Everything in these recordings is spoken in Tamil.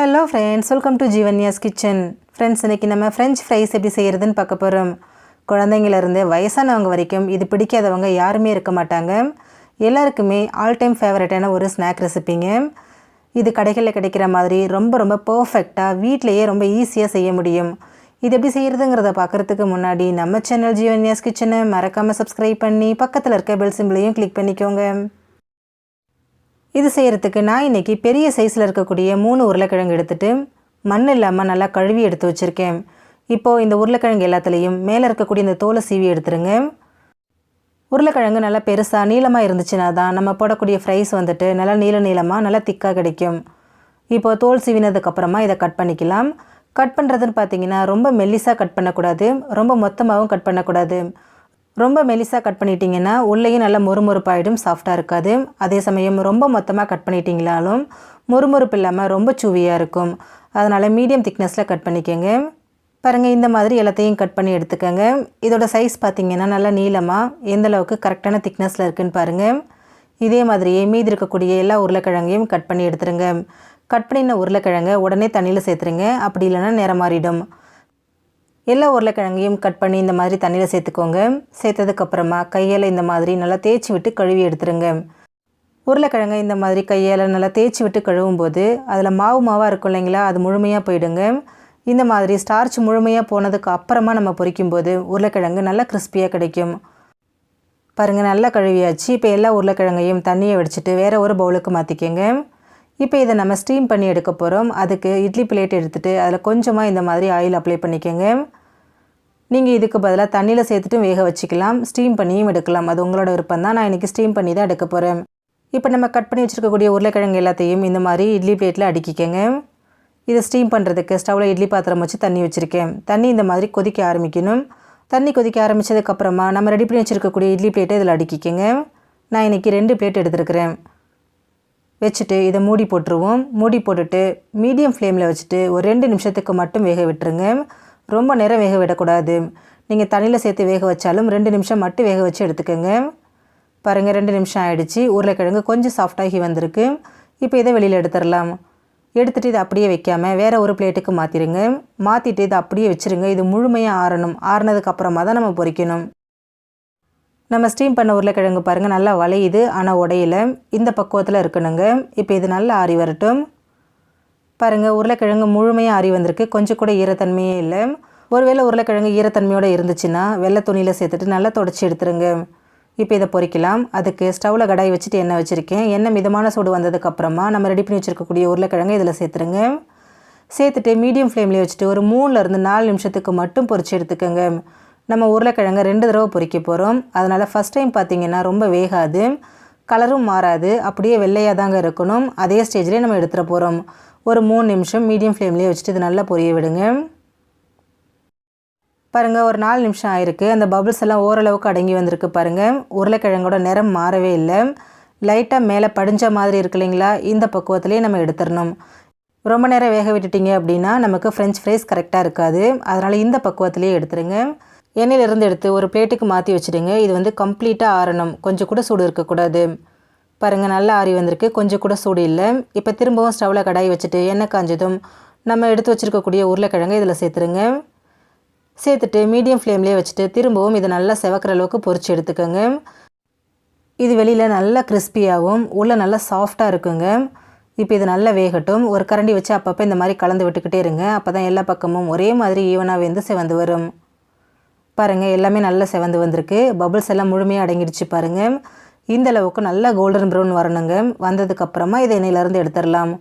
Hello friends, welcome to Jeevanya's kitchen. Friends, இன்றைக்கி நம்ம ஃப்ரெஞ்ச் ஃப்ரைஸ் எப்படி செய்கிறதுன்னு பார்க்க போகிறோம். குழந்தைங்கலேருந்து வயசானவங்க வரைக்கும் இது பிடிக்காதவங்க யாருமே இருக்க மாட்டாங்க. எல்லாருக்குமே ஆல் டைம் ஃபேவரட்டான ஒரு ஸ்நாக் ரெசிப்பிங்க. இது கடைகளில் கிடைக்கிற மாதிரி ரொம்ப பர்ஃபெக்டாக வீட்டிலையே ரொம்ப ஈஸியாக செய்ய முடியும். இது எப்படி செய்கிறதுங்கிறத பார்க்குறதுக்கு முன்னாடி நம்ம சேனல் ஜீவன்யாஸ் கிச்சனை மறக்காமல் சப்ஸ்கிரைப் பண்ணி பக்கத்தில் இருக்க பெல் சிம்பிளையும் கிளிக் பண்ணிக்கோங்க. இது செய்கிறதுக்கு நான் இன்றைக்கி பெரிய சைஸில் இருக்கக்கூடிய 3 உருளைக்கிழங்கு எடுத்துகிட்டு மண் இல்லாமல் நல்லா கழுவி எடுத்து வச்சுருக்கேன். இப்போது இந்த உருளைக்கிழங்கு எல்லாத்துலேயும் மேலே இருக்கக்கூடிய இந்த தோலை சீவி எடுத்துருங்க. உருளைக்கிழங்கு நல்லா பெருசாக நீளமாக இருந்துச்சுன்னா தான் நம்ம போடக்கூடிய ஃப்ரைஸ் வந்துட்டு நல்லா நீளமாக நல்லா திக்காக கிடைக்கும். இப்போது தோல் சீவினதுக்கப்புறமா இதை கட் பண்ணிக்கலாம். கட் பண்ணுறதுன்னு பார்த்தீங்கன்னா ரொம்ப மெல்லிஸாக கட் பண்ணக்கூடாது, ரொம்ப மொத்தமாகவும் கட் பண்ணக்கூடாது. ரொம்ப மெலிசாக கட் பண்ணிட்டீங்கன்னா உள்ளேயும் நல்லா மொறுமொறுப்பாயிடும், சாஃப்டாக இருக்காது. அதே சமயம் ரொம்ப மொத்தமாக கட் பண்ணிட்டீங்களாலும் மொறுமொறுப்பு இல்லாமல் ரொம்ப சூவியாக இருக்கும். அதனால் மீடியம் திக்னஸில் கட் பண்ணிக்கோங்க. பாருங்கள், இந்த மாதிரி எல்லாத்தையும் கட் பண்ணி எடுத்துக்கோங்க. இதோட சைஸ் பார்த்திங்கன்னா நல்லா நீளமாக எந்தளவுக்கு கரெக்டான திக்னஸில் இருக்குதுன்னு பாருங்கள். இதே மாதிரியே மீதி இருக்கக்கூடிய எல்லா உருளைக்கிழங்கையும் கட் பண்ணி எடுத்துருங்க. கட் பண்ணின உருளைக்கிழங்கை உடனே தண்ணியில் சேர்த்துருங்க, அப்படி இல்லைன்னா நிறம் மாறிடும். எல்லா உருளைக்கிழங்கையும் கட் பண்ணி இந்த மாதிரி தண்ணியில் சேர்த்துக்கோங்க. சேர்த்ததுக்கப்புறமா கையால் இந்த மாதிரி நல்லா தேய்ச்சி விட்டு கழுவி எடுத்துருங்க. உருளைக்கிழங்கை இந்த மாதிரி கையால் நல்லா தேய்ச்சி விட்டு கழுவும் போது அதில் மாவாக இருக்கும் இல்லைங்களா, அது முழுமையாக போயிடுங்க. இந்த மாதிரி ஸ்டார்ச் முழுமையாக போனதுக்கு அப்புறமா நம்ம பொரிக்கும்போது உருளைக்கிழங்கு நல்லா கிறிஸ்பியாக கிடைக்கும். பாருங்கள், நல்லா கழுவியாச்சு. இப்போ எல்லா உருளைக்கிழங்கையும் தண்ணியை வடிச்சிட்டு வேறு ஒரு பவுலுக்கு மாற்றிக்கோங்க. இப்போ இதை நம்ம ஸ்டீம் பண்ணி எடுக்க போகிறோம். அதுக்கு இட்லி பிளேட் எடுத்துகிட்டு அதில் கொஞ்சமாக இந்த மாதிரி ஆயில் அப்ளை பண்ணிக்கோங்க. நீங்கள் இதுக்கு பதிலாக தண்ணியில் சேர்த்துட்டு வேக வச்சுக்கலாம், ஸ்டீம் பண்ணியும் எடுக்கலாம். அது உங்களோட விருப்பம் தான். நான் இன்றைக்கி ஸ்டீம் பண்ணி தான் எடுக்க போகிறேன். இப்போ நம்ம கட் பண்ணி வச்சுருக்கக்கூடிய உருளைக்கிழங்கு எல்லாத்தையும் இந்த மாதிரி இட்லி பிளேட்டில் அடுக்கிக்கங்க. இதை ஸ்டீம் பண்ணுறதுக்கு ஸ்டவ்வில் இட்லி பாத்திரம் வச்சு தண்ணி வச்சுருக்கேன். தண்ணி இந்த மாதிரி கொதிக்க ஆரம்பிக்கணும். தண்ணி கொதிக்க ஆரம்பித்ததுக்கப்புறமா நம்ம ரெடி பண்ணி வச்சுருக்கக்கூடிய இட்லி பிளேட்டை இதில் அடுக்கிக்கங்க. நான் இன்றைக்கி 2 பிளேட் எடுத்துருக்கிறேன். வச்சுட்டு இதை மூடி போட்டுருவோம். மூடி போட்டுட்டு மீடியம் ஃப்ளேமில் வச்சுட்டு ஒரு 2 நிமிஷத்துக்கு மட்டும் வேக விட்டுருங்க. ரொம்ப நேரம் வேக விடக்கூடாது. நீங்கள் தண்ணியில் சேர்த்து வேக வச்சாலும் 2 நிமிஷம் மட்டும் வேக வச்சு எடுத்துக்கோங்க. பாருங்கள், 2 நிமிஷம் ஆகிடுச்சு. உருளைக்கிழங்கு கொஞ்சம் சாஃப்டாகி வந்திருக்கு. இப்போ இதை வெளியில் எடுத்துடலாம். எடுத்துகிட்டு இதை அப்படியே வைக்காமல் வேறு ஒரு பிளேட்டுக்கு மாற்றிடுங்க. மாற்றிட்டு இதை அப்படியே வச்சுருங்க. இது முழுமையாக ஆறணும். ஆறினதுக்கப்புறமா தான் நம்ம பொரிக்கணும். நம்ம ஸ்டீம் பண்ண உருளைக்கிழங்கு பாருங்கள் நல்லா வளையுது, ஆனால் உடையில. இந்த பக்குவத்தில் இருக்கணுங்க. இப்போ இது நல்லா ஆறி வரட்டும். பாருங்கள், உருளைக்கிழங்கு முழுமையாக ஆறி வந்திருக்கு. கொஞ்சம் கூட ஈரத்தன்மையே இல்லை. ஒருவேளை உருளைக்கிழங்கு ஈரத்தன்மையோடு இருந்துச்சுன்னா வெள்ளை துணியில் சேர்த்துட்டு நல்லா தொடச்சி எடுத்துருங்க. இப்போ இதை பொரிக்கலாம். அதுக்கு ஸ்டவ்வில் கடாய் வச்சுட்டு எண்ணெய் வச்சுருக்கேன். எண்ணெய் மிதமான சூடு வந்ததுக்கப்புறமா நம்ம ரெடி பண்ணி வச்சுருக்கக்கூடிய உருளைக்கிழங்கு இதில் சேர்த்துருங்க. சேர்த்துட்டு மீடியம் ஃப்ளேம்லேயே வச்சுட்டு ஒரு 3லேருந்து 4 நிமிஷத்துக்கு மட்டும் பொரிச்சு எடுத்துக்கோங்க. நம்ம உருளைக்கிழங்கை 2 தடவை பொரிக்க போகிறோம். அதனால் ஃபஸ்ட் டைம் பார்த்திங்கன்னா ரொம்ப வேகாது, கலரும் மாறாது, அப்படியே வெள்ளையாக தாங்க இருக்கணும். அதே ஸ்டேஜ்லேயே நம்ம எடுத்துகிற போகிறோம். ஒரு 3 நிமிஷம் மீடியம் ஃப்ளேம்லேயே வச்சுட்டு இது நல்லா பொரிய விடுங்க. பாருங்கள், ஒரு 4 நிமிஷம் ஆயிருக்கு. அந்த பபிள்ஸ் எல்லாம் ஓரளவுக்கு அடங்கி வந்திருக்கு. பாருங்கள், உருளைக்கிழங்கோட நிறம் மாறவே இல்லை. லைட்டாக மேலே படிஞ்ச மாதிரி இருக்கு இல்லைங்களா, இந்த பக்குவத்துலேயே நம்ம எடுத்துடணும். ரொம்ப நேரம் வேக விட்டுட்டிங்க அப்படின்னா நமக்கு ஃப்ரெஞ்ச் ஃப்ரைஸ் கரெக்டாக இருக்காது. அதனால் இந்த பக்குவத்துலேயே எடுத்துருங்க. எண்ணெயிலிருந்து எடுத்து ஒரு பிளேட்டுக்கு மாற்றி வச்சுடுங்க. இது வந்து கம்ப்ளீட்டாக ஆறணும், கொஞ்சம் கூட சூடு இருக்கக்கூடாது. பாருங்கள், நல்லா ஆறி வந்திருக்கு, கொஞ்சம் கூட சூடு இல்லை. இப்போ திரும்பவும் ஸ்டவ்வில் கடாய் வச்சுட்டு எண்ணெய் காஞ்சதும் நம்ம எடுத்து வச்சுருக்கக்கூடிய உருளைக்கிழங்கு இதில் சேர்த்துருங்க. சேர்த்துட்டு மீடியம் ஃப்ளேம்லேயே வச்சுட்டு திரும்பவும் இதை நல்லா செவக்கிற அளவுக்கு பொரிச்சு எடுத்துக்கோங்க. இது வெளியில் நல்லா கிறிஸ்பியாகவும் உள்ளே நல்லா சாஃப்டாக இருக்குங்க. இப்போ இது நல்லா வேகட்டும். ஒரு கரண்டி வச்சு அப்பப்போ இந்த மாதிரி கலந்து விட்டுக்கிட்டே இருங்க. அப்போ தான் எல்லா பக்கமும் ஒரே மாதிரி ஈவனாக வெந்து செவந்து வரும். பாருங்கள், எல்லாமே நல்லா செவந்து வந்திருக்கு. பபிள்ஸ் எல்லாம் முழுமையாக அடங்கிடுச்சு. பாருங்கள், இந்த அளவுக்கு நல்லா கோல்டன் ப்ரௌன் வரணுங்க. வந்ததுக்கப்புறமா இதை எண்ணெயிலேருந்து எடுத்துடலாம்.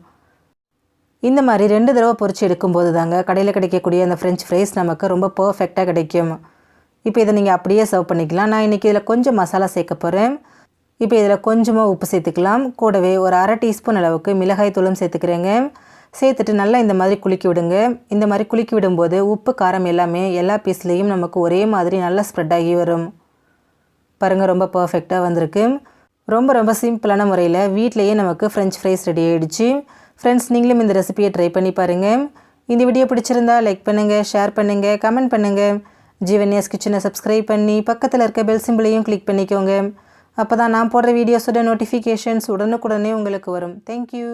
இந்த மாதிரி 2 தடவை பொரிச்சு எடுக்கும்போது தாங்க கடையில் கிடைக்கக்கூடிய அந்த ஃப்ரெஞ்ச் ஃப்ரைஸ் நமக்கு ரொம்ப பர்ஃபெக்டாக கிடைக்கும். இப்போ இதை நீங்கள் அப்படியே சர்வ் பண்ணிக்கலாம். நான் இன்றைக்கி இதில் கொஞ்சம் மசாலா சேர்க்க போகிறேன். இப்போ இதில் கொஞ்சமாக உப்பு சேர்த்துக்கலாம். கூடவே ஒரு 1/2 டீஸ்பூன் அளவுக்கு மிளகாய் தூளும் சேர்த்துக்கிறேங்க. சேர்த்துட்டு நல்லா இந்த மாதிரி குலுக்கி விடுங்க. இந்த மாதிரி குலுக்கி விடும்போது உப்பு காரம் எல்லாமே எல்லா பீஸ்லேயும் நமக்கு ஒரே மாதிரி நல்லா ஸ்ப்ரெட் ஆகி வரும். பாருங்கள், ரொம்ப பர்ஃபெக்டாக வந்திருக்கு. ரொம்ப சிம்பிளான முறையில் வீட்டிலையே நமக்கு ஃப்ரெஞ்ச் ஃப்ரைஸ் ரெடி ஆகிடுச்சு. ஃப்ரெண்ட்ஸ், நீங்களும் இந்த ரெசிபியை ட்ரை பண்ணி பாருங்கள். இந்த வீடியோ பிடிச்சிருந்தா லைக் பண்ணுங்கள், ஷேர் பண்ணுங்கள், கமெண்ட் பண்ணுங்கள். ஜீவன்யாஸ் கிச்சனை சப்ஸ்கிரைப் பண்ணி பக்கத்தில் இருக்க பெல் சிம்பிளையும் கிளிக் பண்ணிக்கோங்க. அப்போ தான் நான் போடுற வீடியோஸோட நோட்டிஃபிகேஷன்ஸ் உடனுக்குடனே உங்களுக்கு வரும். தேங்க்யூ.